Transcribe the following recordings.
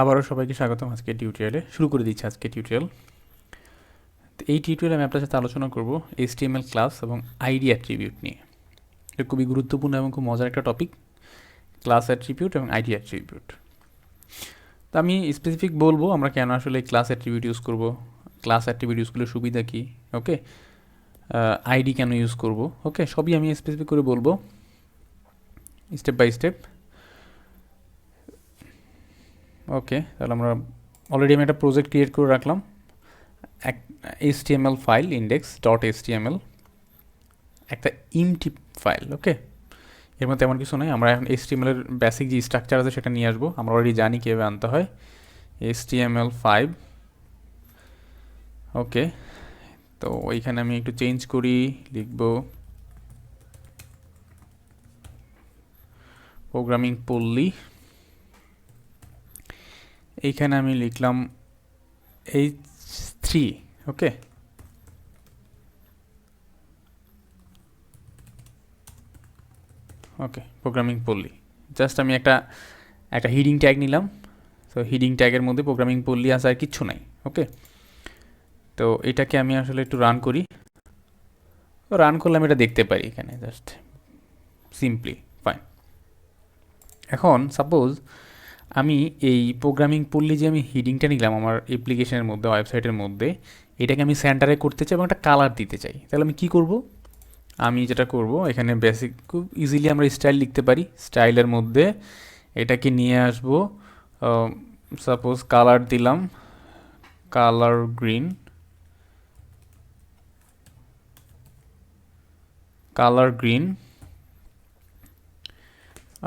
আবারও সবাইকে স্বাগতম আজকে টিউটোরিয়ালে। শুরু করে দিচ্ছি আজকে টিউটোরিয়াল। তো এই টিউটোরিয়ালে আমি আপনার সাথে আলোচনা করব HTML ক্লাস এবং আইডি অ্যাট্রিবিউট নিয়ে। এটা খুবই গুরুত্বপূর্ণ এবং খুব মজার একটা টপিক, ক্লাস অ্যাট্রিবিউট এবং আইডি অ্যাট্রিবিউট। তো আমি স্পেসিফিক বলবো আমরা কেন আসলে ক্লাস অ্যাট্রিবিউট ইউজ করব, ক্লাস অ্যাট্রিবিউট ইউজগুলোর সুবিধা কী, ওকে, আইডি কেন ইউজ করব, ওকে, সবই আমি স্পেসিফিক করে বলবো স্টেপ বাই স্টেপ। ওকে, তাহলে আমরা অলরেডি আমি একটা প্রজেক্ট ক্রিয়েট করে রাখলাম, এক HTML ফাইল index.html, একটা ইমটি ফাইল। ওকে, এর মধ্যে তেমন কিছু নয়, আমরা এখন HTML এর বেসিক যে স্ট্রাকচার আছে সেটা নিয়ে আসবো। আমরা অলরেডি জানি কীভাবে আনতে হয় HTML5। ওকে, তো ওইখানে আমি একটু চেঞ্জ করি, লিখব প্রোগ্রামিং পল্লী। এইখানে আমি লিখলাম H3। ওকে, ওকে, প্রোগ্রামিং পল্লী। জাস্ট আমি একটা হিডিং ট্যাগ নিলাম। তো হিডিং ট্যাগের মধ্যে প্রোগ্রামিং পল্লী আছে, আর কিচ্ছু নাই। ওকে, তো এটাকে আমি আসলে একটু রান করি। তো রান করলে আমি এটা দেখতে পারি এখানে, জাস্ট সিম্পলি ফাইন। এখন সাপোজ আমি এই প্রোগ্রামিং পল্লী যে আমি হিডিংটা নিলাম আমার অ্যাপ্লিকেশনের মধ্যে, ওয়েবসাইটের মধ্যে, এটাকে আমি সেন্টারে করতে চাই এবং একটা কালার দিতে চাই। তাহলে আমি কি করব? আমি যেটা করব, এখানে বেসিক খুব ইজিলি আমরা স্টাইল লিখতে পারি। স্টাইলের মধ্যে এটাকে নিয়ে আসব, সাপোজ কালার দিলাম কালার গ্রিন,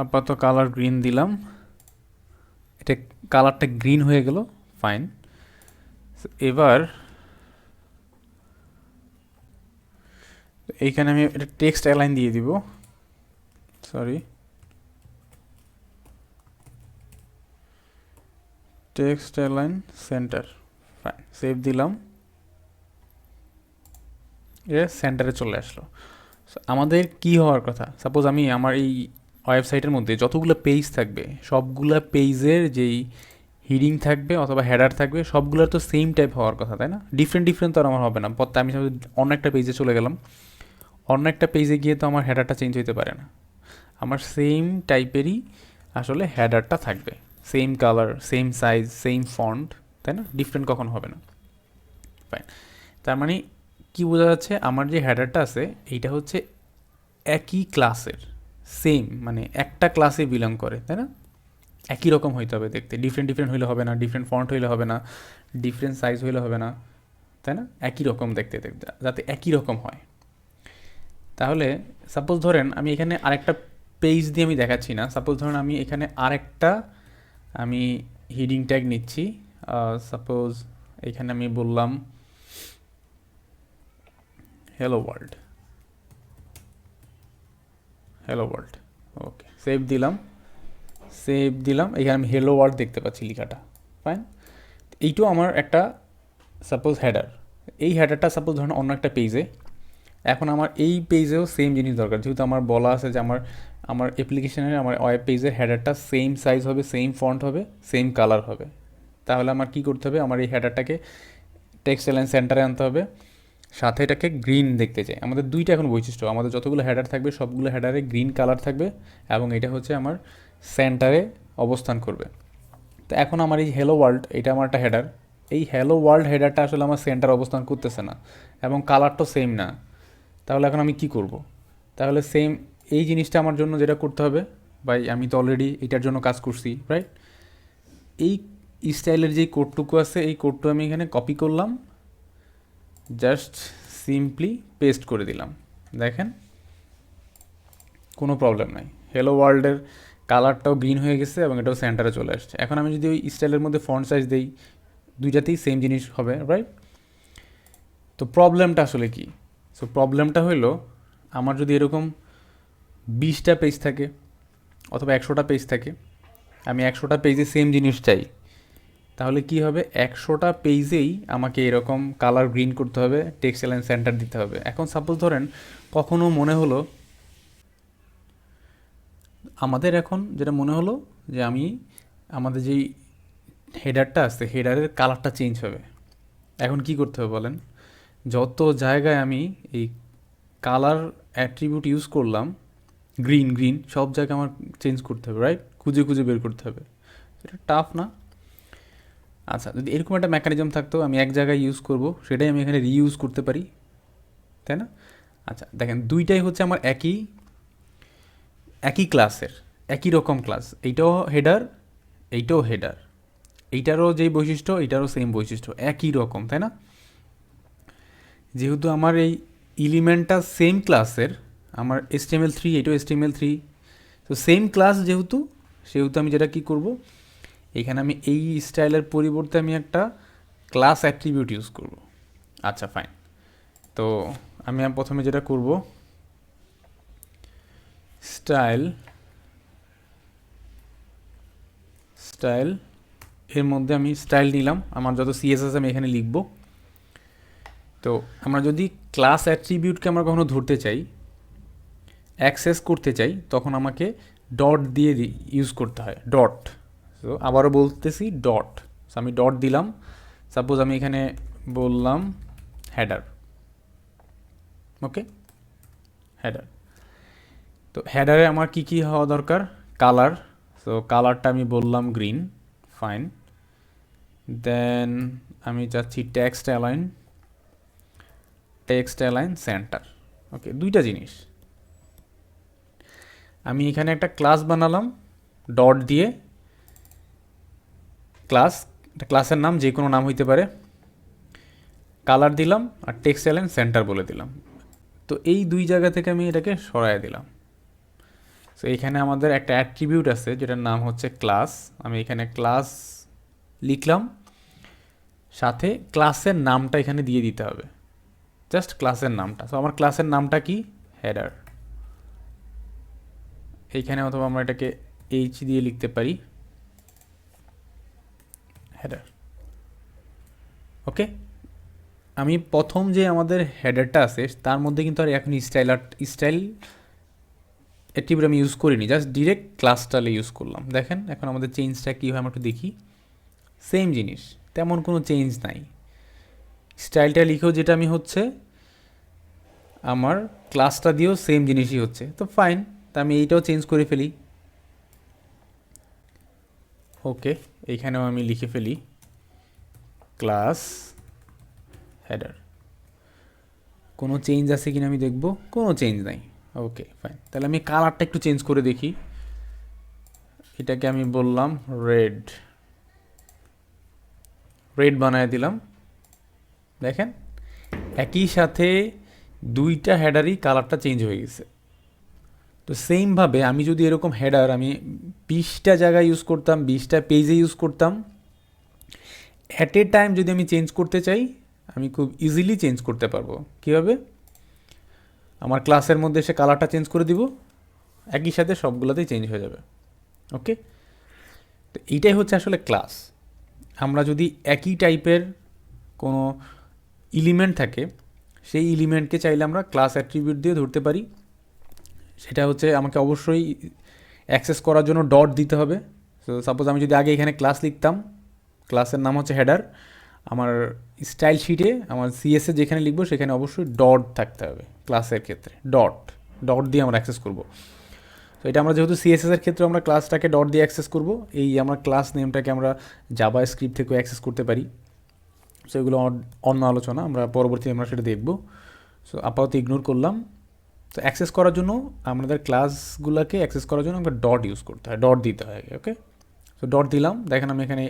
আপাতত কালার গ্রিন দিলাম। এটা কালারটা গ্রিন হয়ে গেল, ফাইন। এবার এইখানে আমি এটা টেক্সট অ্যালাইন দিয়ে দিব, sorry, text align centre, fine, save দিলাম। এটা সেন্টারে চলে আসলো। আমাদের কি হওয়ার কথা, সাপোজ আমি আমার এই ওয়েবসাইটের মধ্যে যতগুলো পেজ থাকবে সবগুলো পেজের যেই হিডিং থাকবে অথবা হেডার থাকবে সবগুলোর তো সেম টাইপ হওয়ার কথা, তাই না? ডিফারেন্ট তো আর আমার হবে না। পরে আমি অন্য একটা পেজে চলে গেলাম, অন্য একটা পেজে গিয়ে তো আমার হেডারটা চেঞ্জ হতে পারে না। আমার সেম টাইপেরই আসলে হেডারটা থাকবে, same colour, same size, same font, তাই না? ডিফারেন্ট কখনো হবে না। ফাইন, তার মানে কি বোঝা যাচ্ছে, আমার যে হেডারটা আছে এইটা হচ্ছে একই ক্লাসের, সেম, মানে একটা ক্লাসে বিলং করে, তাই না? একই রকম হইতে হবে দেখতে, ডিফারেন্ট হইলে হবে না, ডিফারেন্ট ফন্ট হইলে হবে না, ডিফারেন্ট সাইজ হইলে হবে না, তাই না? একই রকম দেখতে দেখতে যাতে একই রকম হয়। তাহলে সাপোজ ধরেন আমি এখানে আরেকটা পেজ দিয়ে আমি দেখাচ্ছি না, সাপোজ ধরেন আমি এখানে আরেকটা আমি হিডিং ট্যাগ নিচ্ছি। সাপোজ এখানে আমি বললাম হ্যালো ওয়ার্ল্ড, ওকে, সেভ দিলাম। এখানে আমি হ্যালো ওয়ার্ল্ড দেখতে পাচ্ছি লেখাটা, ফাইন। এইটাও আমার একটা সাপোজ হেডার। এই হেডারটা সাপোজ ধরেন অন্য একটা পেজে, এখন আমার এই পেজেও সেম জিনিস দরকার, যেহেতু আমার বলা আছে যে আমার অ্যাপ্লিকেশনের, আমার ওয়েব পেজের হেডারটা সেম সাইজ হবে, সেম ফন্ট হবে, সেম কালার হবে। তাহলে আমার কি করতে হবে, আমার এই হেডারটাকে টেক্সট অ্যালাইন সেন্টারে আনতে হবে, সাথে এটাকে গ্রিন দেখতে চাই। আমাদের দুইটা এখন বৈশিষ্ট্য, আমাদের যতগুলো হেডার থাকবে সবগুলো হেডারে গ্রিন কালার থাকবে এবং এটা হচ্ছে আমার সেন্টারে অবস্থান করবে। তো এখন আমার এই হ্যালো ওয়ার্ল্ড, এটা আমার একটা হেডার, এই হ্যালো ওয়ার্ল্ড হেডারটা আসলে আমার সেন্টার অবস্থান করতেছে না এবং কালারটাও সেম না। তাহলে এখন আমি কি করব? তাহলে সেম এই জিনিসটা আমার জন্য যেটা করতে হবে, ভাই আমি তো অলরেডি এটার জন্য কাজ করছি, রাইট? এই স্টাইলের যেই কোডটুকু আছে এই কোডটু আমি এখানে কপি করলাম, জাস্ট সিম্পলি পেস্ট করে দিলাম। দেখেন কোনো প্রবলেম নাই, হ্যালো ওয়ার্ল্ডের কালারটাও গ্রিন হয়ে গেছে এবং এটাও সেন্টারে চলে আসছে। এখন আমি যদি ওই স্টাইলের মধ্যে ফন্ট সাইজ দিই, দুইটাতেই সেম জিনিস হবে, রাইট? তো প্রবলেমটা আসলে কি? সো প্রবলেমটা হলো, আমার যদি এরকম 20টা পেজ থাকে অথবা 100টা পেজ থাকে, আমি 100টা পেজে সেম জিনিস চাই, তাহলে কি হবে, 100টা পেজেই আমাকে এরকম কালার গ্রিন করতে হবে, টেক্সট অ্যালাইন সেন্টার দিতে হবে। এখন সাপোজ ধরেন কখনো মনে হলো, আমাদের এখন যেটা মনে হলো যে আমি আমাদের যেই হেডারটা আছে, হেডারের কালারটা চেঞ্জ হবে। এখন কি করতে হবে বলেন, যত জায়গায় আমি এই কালার অ্যাট্রিবিউট ইউজ করলাম, গ্রিন গ্রিন সব জায়গায় আমার চেঞ্জ করতে হবে, রাইট? খুঁজে খুঁজে বের করতে হবে। এটা টাফ না? আচ্ছা, যদি এরকম একটা মেকানিজম থাকতো, আমি এক জায়গায় ইউজ করব, সেটাই আমি এখানে রিইউজ করতে পারি, তাই না? আচ্ছা দেখেন, দুইটাই হচ্ছে আমার একই একই ক্লাসের, একই রকম ক্লাস। এইটাও হেডার, এইটাও হেডার, এইটারও যেই বৈশিষ্ট্য এইটারও সেম বৈশিষ্ট্য, একই রকম, তাই না? যেহেতু আমার এই এলিমেন্টটা সেম ক্লাসের, আমার HTML3, এটাও HTML3, তো সেম ক্লাস যেহেতু, সেহেতু আমি যেটা কি করব, এখানে আমি এই স্টাইলের পরিবর্তে আমি একটা ক্লাস অ্যাট্রিবিউট ইউজ করব। আচ্ছা ফাইন, তো আমি প্রথমে যেটা করব, স্টাইল স্টাইল এর মধ্যে আমি স্টাইল নিলাম, আমার যত CSS আমি এখানে লিখব। তো আমরা যদি ক্লাস অ্যাট্রিবিউটকে আমরা কখনো ধরতে চাই, অ্যাক্সেস করতে চাই, তখন আমাকে ডট দিয়ে ইউজ করতে হয়, ডট। তো আবারও বলতেছি ডট। সো আমি ডট দিলাম, সাপোজ আমি এখানে বললাম হেডার, ওকে, হেডার। তো হেডারে আমার কি কি হওয়া দরকার, কালার। সো কালারটা আমি বললাম গ্রিন, ফাইন। দেন আমি চাচ্ছি টেক্সট অ্যালাইন সেন্টার, ওকে, দুইটা জিনিস। আমি এখানে একটা ক্লাস বানালাম ডট দিয়ে, ক্লাসের নাম যে কোনো নাম হইতে পারে, কালার দিলাম আর টেক্সট অ্যালাইন সেন্টার বলে দিলাম। তো এই দুই জায়গা থেকে আমি এটাকে সরাই দিলাম। সো এখানে আমাদের একটা অ্যাট্রিবিউট আছে যেটার নাম হচ্ছে ক্লাস। আমি এখানে ক্লাস লিখলাম, সাথে ক্লাসের নামটা এখানে দিয়ে দিতে হবে, জাস্ট ক্লাসের নামটা। সো আমার ক্লাসের নামটা কি, হেডার। এইখানে অথবা আমরা এটাকে এইচ দিয়ে লিখতে পারি, হেডার, ওকে। আমি প্রথম যে আমাদের হেডারটা আছে তার মধ্যে কিন্তু আর এখন স্টাইল অ্যাট্রিবিউট আমি ইউজ করিনি, জাস্ট ডিরেক্ট ক্লাসটালে ইউজ করলাম। দেখেন এখন আমাদের চেঞ্জটা কী হয় আমরা একটু দেখি। সেম জিনিস, তেমন কোনো চেঞ্জ নাই। স্টাইলটা লিখেও যেটা আমি হচ্ছে, আমার ক্লাসটা দিয়েও সেম জিনিসই হচ্ছে, তো ফাইন। তা আমি এইটাও চেঞ্জ করে ফেলি, ওকে। এইখানেও আমি লিখে ফেলি ক্লাস হেডার। কোনো চেঞ্জ আছে কিনা আমি দেখব, কোনো চেঞ্জ নাই, ওকে ফাইন। তাহলে আমি কালারটা একটু চেঞ্জ করে দেখি, এটাকে আমি বললাম রেড, রেড বানায় দিলাম। দেখেন একই সাথে দুইটা হেডারই কালারটা চেঞ্জ হয়ে গেছে। তো সেমভাবে আমি যদি এরকম হেডার আমি 20টা জায়গায় ইউজ করতাম, 20টা পেজে ইউজ করতাম, অ্যাট এ টাইম যদি আমি চেঞ্জ করতে চাই, আমি খুব ইজিলি চেঞ্জ করতে পারবো। কীভাবে, আমার ক্লাসের মধ্যে এসে কালারটা চেঞ্জ করে দিব, একই সাথে সবগুলোতেই চেঞ্জ হয়ে যাবে, ওকে। তো এইটাই হচ্ছে আসলে ক্লাস। আমরা যদি একই টাইপের কোনো এলিমেন্ট থাকে, সেই এলিমেন্টকে চাইলে আমরা ক্লাস অ্যাট্রিবিউট দিয়ে ধরতে পারি। সেটা হচ্ছে আমাকে অবশ্যই অ্যাক্সেস করার জন্য ডট দিতে হবে। সো সাপোজ আমি যদি আগে এখানে ক্লাস লিখতাম, ক্লাসের নাম হচ্ছে হেডার, আমার স্টাইল শিটে আমার সিএসএ যেখানে লিখবো সেখানে অবশ্যই ডট থাকতে হবে। ক্লাসের ক্ষেত্রে ডট দিয়ে আমরা অ্যাক্সেস করব। তো এটা আমরা যেহেতু সিএসএস এর ক্ষেত্রে আমরা ক্লাসটাকে ডট দিয়ে অ্যাক্সেস করব, এই আমরা ক্লাস নেমটাকে আমরা জাভা স্ক্রিপ্ট থেকেও অ্যাক্সেস করতে পারি। সো এগুলো অন্য আলোচনা, আমরা পরবর্তীতে আমরা সেটা দেখব। সো আপাতত ইগনোর করলাম। তো অ্যাক্সেস করার জন্য আমাদের ক্লাসগুলোকে অ্যাক্সেস করার জন্য আমরা ডট ইউজ করতে হয়, ডট দিতে হয়, ওকে। তো ডট দিলাম, দেখেন আমি এখানে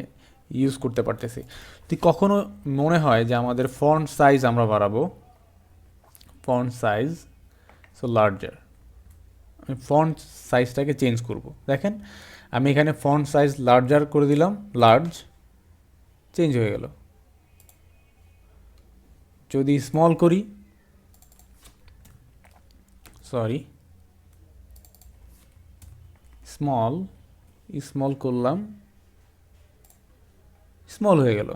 ইউজ করতে পারতেছি। তো কখনো মনে হয় যে আমাদের ফন্ট সাইজ আমরা বাড়াবো, ফন্ট সাইজ, সো লার্জার, আমি ফন্ট সাইজটাকে চেঞ্জ করব। দেখেন আমি এখানে ফন্ট সাইজ লার্জার করে দিলাম, লার্জ, চেঞ্জ হয়ে গেল। যদি স্মল করি, সরি স্মল করলাম, স্মল হয়ে গেল,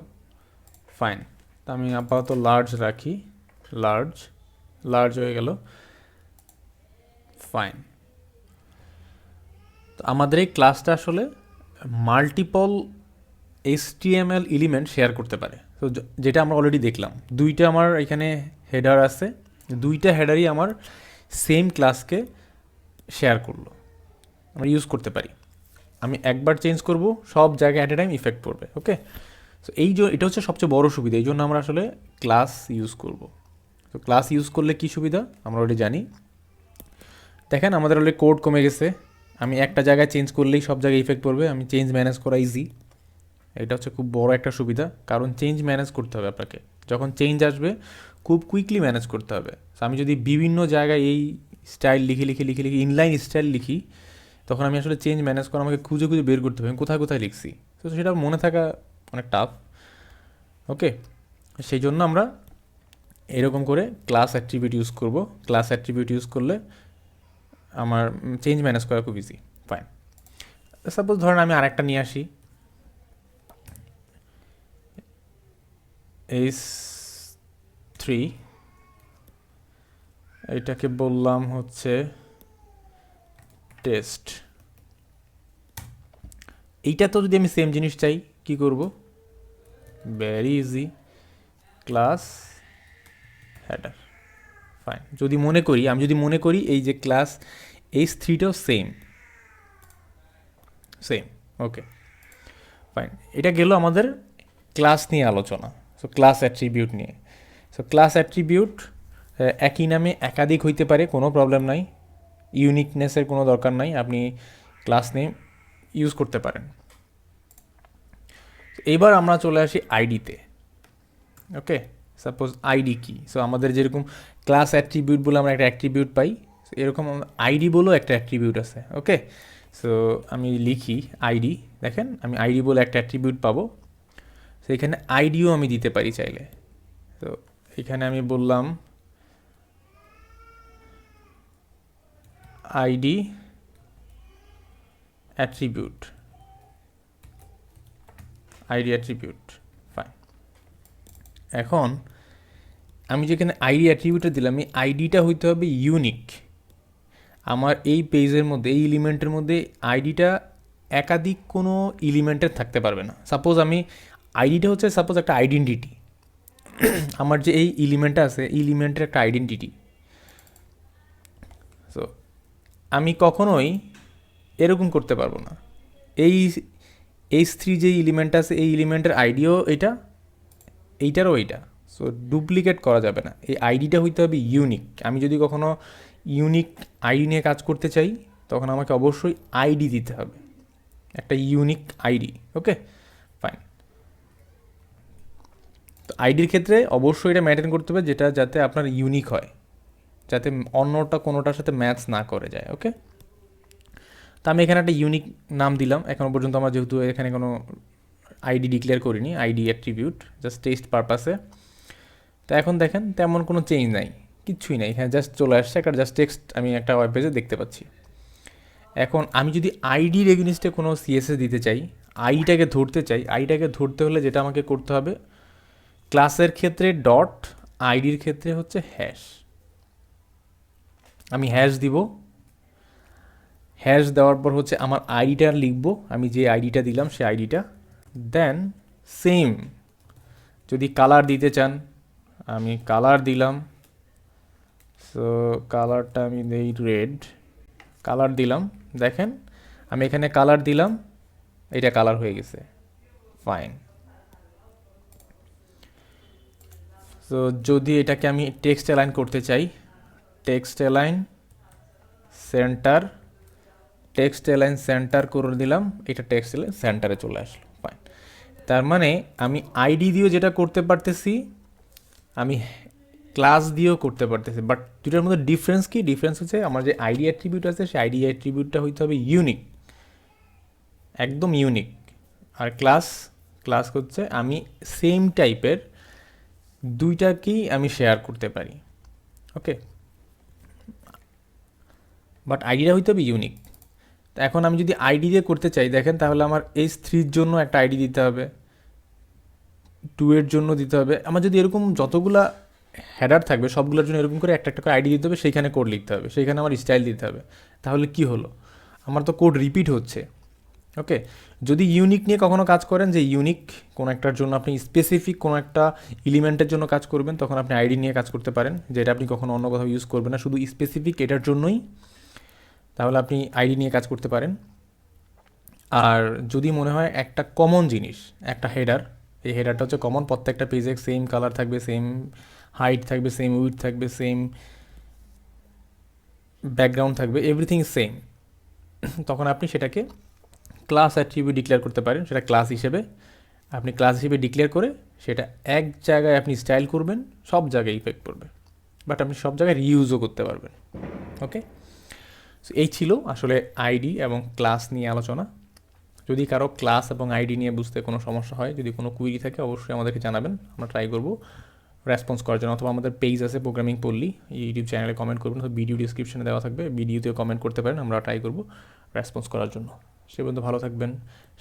ফাইন। তা আমি আপাতত লার্জ রাখি, লার্জ হয়ে গেল, ফাইন। তো আমাদের এই ক্লাসটা আসলে মাল্টিপল HTML এলিমেন্ট শেয়ার করতে পারে। তো যেটা আমরা অলরেডি দেখলাম, দুইটা আমার এখানে হেডার আছে, দুইটা হেডারই আমার সেম ক্লাসকে শেয়ার করলো, আমরা ইউজ করতে পারি। আমি একবার চেঞ্জ করব, সব জায়গায় অ্যাট এ টাইম ইফেক্ট পড়বে। ওকে, সো এটা হচ্ছে সবচেয়ে বড় সুবিধা, এই জন্য আমরা আসলে ক্লাস ইউজ করব। তো ক্লাস ইউজ করলে কি সুবিধা আমরা অলরেডি জানি। দেখেন আমাদের অলরেডি কোড কমে গেছে, আমি একটা জায়গায় চেঞ্জ করলেই সব জায়গায় ইফেক্ট পড়বে, আমি চেঞ্জ ম্যানেজ করা ইজি। এটা হচ্ছে খুব বড় একটা সুবিধা, কারণ চেঞ্জ ম্যানেজ করতে হবে আপনাকে, যখন চেঞ্জ আসবে খুব কুইকলি ম্যানেজ করতে হবে। আমি যদি বিভিন্ন জায়গায় এই স্টাইল লিখি ইনলাইন স্টাইল লিখি, তখন আমি আসলে চেঞ্জ ম্যানেজ করা আমাকে খুঁজে বের করতে হবে আমি কোথায় কোথায় লিখছি, তো সেটা মনে থাকা অনেক টাফ। ওকে, সেই জন্য আমরা এরকম করে ক্লাস অ্যাট্রিবিউট ইউজ করব। ক্লাস অ্যাট্রিবিউট ইউজ করলে আমার চেঞ্জ ম্যানেজ করা খুব ইজি। ফাইন, সাপোজ ধরেন আমি আরেকটা নিয়ে আসি, S3, এটাকে বললাম হচ্ছে টেস্ট। এইটা তো যদি আমি সেম জিনিস চাই কি করব, very easy, class header. Fine, আমি যদি মনে করি এই যে ক্লাস S3টাও সেম। ওকে ফাইন, এটা গেল আমাদের ক্লাস নিয়ে আলোচনা। সো ক্লাস অ্যাট্রিবিউট নিয়ে, সো ক্লাস অ্যাট্রিবিউট একই নামে একাধিক হইতে পারে, কোনো প্রবলেম নাই, ইউনিকনেসের কোনো দরকার নাই, আপনি ক্লাস নেম ইউজ করতে পারেন। এবার আমরা চলে আসি আইডিতে। ওকে, সাপোজ আইডি কি, সো আমাদের যেরকম ক্লাস অ্যাট্রিবিউট বলে আমরা একটা অ্যাট্রিবিউট পাই, এরকম আইডি বলেও একটা অ্যাট্রিবিউট আছে। ওকে, সো আমি লিখি আইডি, দেখেন আমি আইডি বলে একটা অ্যাট্রিবিউট পাবো। সো এখানে আইডিও আমি দিতে পারি চাইলে। তো এখানে আমি বললাম আইডি অ্যাট্রিবিউট, ফাইন। এখন আমি যেখানে আইডি অ্যাট্রিবিউটটা দিলাম, এই আইডিটা হইতে হবে ইউনিক। আমার এই পেজের মধ্যে, এই এলিমেন্টের মধ্যে আইডিটা একাধিক কোনো এলিমেন্টের থাকতে পারবে না। সাপোজ আমি আইডিটা হচ্ছে সাপোজ একটা আইডেন্টিটি, আমার যে এই এলিমেন্টটা আছে এই এলিমেন্টের একটা আইডেন্টিটি। সো আমি কখনোই এরকম করতে পারবো না, এই S3 যে এলিমেন্ট আছে এই এলিমেন্টের আইডিও এইটারও এইটা, সো ডুপ্লিকেট করা যাবে না। এই আইডিটা হইতে হবে ইউনিক। আমি যদি কখনো ইউনিক আইডি নিয়ে কাজ করতে চাই, তখন আমাকে অবশ্যই আইডি দিতে হবে, একটা ইউনিক আইডি। ওকে ফাইন, তো আইডির ক্ষেত্রে অবশ্যই এটা মেনটেন করতে হবে যেটা যাতে আপনার ইউনিক হয়, যাতে অন্যটা কোনোটার সাথে ম্যাচ না করে যায়। ওকে, তো আমি এখানে একটা ইউনিক নাম দিলাম। এখনও পর্যন্ত আমরা যেহেতু এখানে কোনো আইডি ডিক্লেয়ার করিনি, আইডি অ্যাট্রিবিউট জাস্ট টেস্ট পারপাসে। তো এখন দেখেন তেমন কোনো চেঞ্জ নাই, কিচ্ছুই নাই, এখানে জাস্ট চলে আসছে একটা জাস্ট টেক্সট আমি একটা ওয়েব পেজে দেখতে পাচ্ছি। এখন আমি যদি আইডির এগেনিস্টে কোনো CSS দিতে চাই, আইডিটাকে ধরতে চাই, আইডিটাকে ধরতে হলে যেটা আমাকে করতে হবে, ক্লাসের ক্ষেত্রে ডট, আইডির ক্ষেত্রে হচ্ছে হ্যাশ। আমি হ্যাশ দিব, হ্যাশ দেওয়ার পর হচ্ছে আমার আইডিটা লিখবো, আমি যে আইডিটা দিলাম সেই আইডিটা, দেন সেম যদি কালার দিতে চান আমি কালার দিলাম। সো কালারটা আমি দেই রেড, কালার দিলাম, দেখেন আমি এখানে কালার দিলাম, এটা কালার হয়ে গেছে। ফাইন, সো যদি এটাকে আমি টেক্সট অ্যালাইন করতে চাই, টেক্সট অ্যালাইন সেন্টার করে দিলাম, এটা টেক্সট অ্যালাইন সেন্টারে চলে আসলো। ফাইন, তার মানে আমি আইডি দিয়েও যেটা করতে পারতেছি, আমি ক্লাস দিয়েও করতে পারতেছি, বাট দুটার মধ্যে ডিফারেন্স কি? ডিফারেন্স হচ্ছে আমার যে আইডি অ্যাট্রিবিউট আছে সেই আইডি অ্যাট্রিবিউটটা হইতে হবে ইউনিক, একদম ইউনিক। আর ক্লাস হচ্ছে আমি সেম টাইপের দুইটাকেই আমি শেয়ার করতে পারি। ওকে, বাট আইডিটা হইতে হবে ইউনিক। তো এখন আমি যদি আইডি দিয়ে করতে চাই, দেখেন তাহলে আমার S3-র জন্য একটা আইডি দিতে হবে, 2-এর জন্য দিতে হবে। আমার যদি এরকম যতগুলা হেডার থাকবে সবগুলোর জন্য এরকম করে একটা একটা করে আইডি দিতে হবে, সেইখানে কোড লিখতে হবে, সেইখানে আমার স্টাইল দিতে হবে। তাহলে কি হলো, আমার তো কোড রিপিট হচ্ছে, ওকে, যদি ইউনিক নিয়ে কখনো কাজ করেন, যে ইউনিক কোনো একটার জন্য আপনি স্পেসিফিক কোনো একটা এলিমেন্টের জন্য কাজ করবেন, তখন আপনি আইডি নিয়ে কাজ করতে পারেন, যেটা আপনি কখনো অন্য কোথাও ইউজ করবেন না, শুধু স্পেসিফিক এটার জন্যই, তাহলে আপনি আইডি নিয়ে কাজ করতে পারেন। আর যদি মনে হয় একটা কমন জিনিস, একটা হেডার, এই হেডারটা হচ্ছে কমন, প্রত্যেকটা পেজে সেম কালার থাকবে, সেম হাইট থাকবে, সেম উইডথ থাকবে, সেম ব্যাকগ্রাউন্ড থাকবে, এভরিথিং সেম, তখন আপনি সেটাকে ক্লাস অ্যাট্রিবিউট ডিক্লেয়ার করতে পারেন। সেটা ক্লাস হিসেবে আপনি ক্লাস হিসেবে ডিক্লেয়ার করে সেটা এক জায়গায় আপনি স্টাইল করবেন, সব জায়গায় ইফেক্ট পড়বে, বাট আপনি সব জায়গায় রিইউজও করতে পারবেন। ওকে, সো এই ছিল আসলে আইডি এবং ক্লাস নিয়ে আলোচনা। যদি কারো ক্লাস এবং আইডি নিয়ে বুঝতে কোনো সমস্যা হয়, যদি কোনো কুইরি থাকে, অবশ্যই আমাদেরকে জানাবেন, আমরা ট্রাই করবো রেসপন্স করার জন্য। অথবা আমাদের পেজ আছে প্রোগ্রামিং পল্লী, ইউটিউব চ্যানেলে কমেন্ট করবেন, অথবা ভিডিও ডিসক্রিপশনে দেওয়া থাকবে, ভিডিওতেও কমেন্ট করতে পারেন, আমরা ট্রাই করবো রেসপন্স করার জন্য। সে পর্যন্ত ভালো থাকবেন,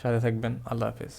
সাথে থাকবেন, আল্লাহ হাফেজ।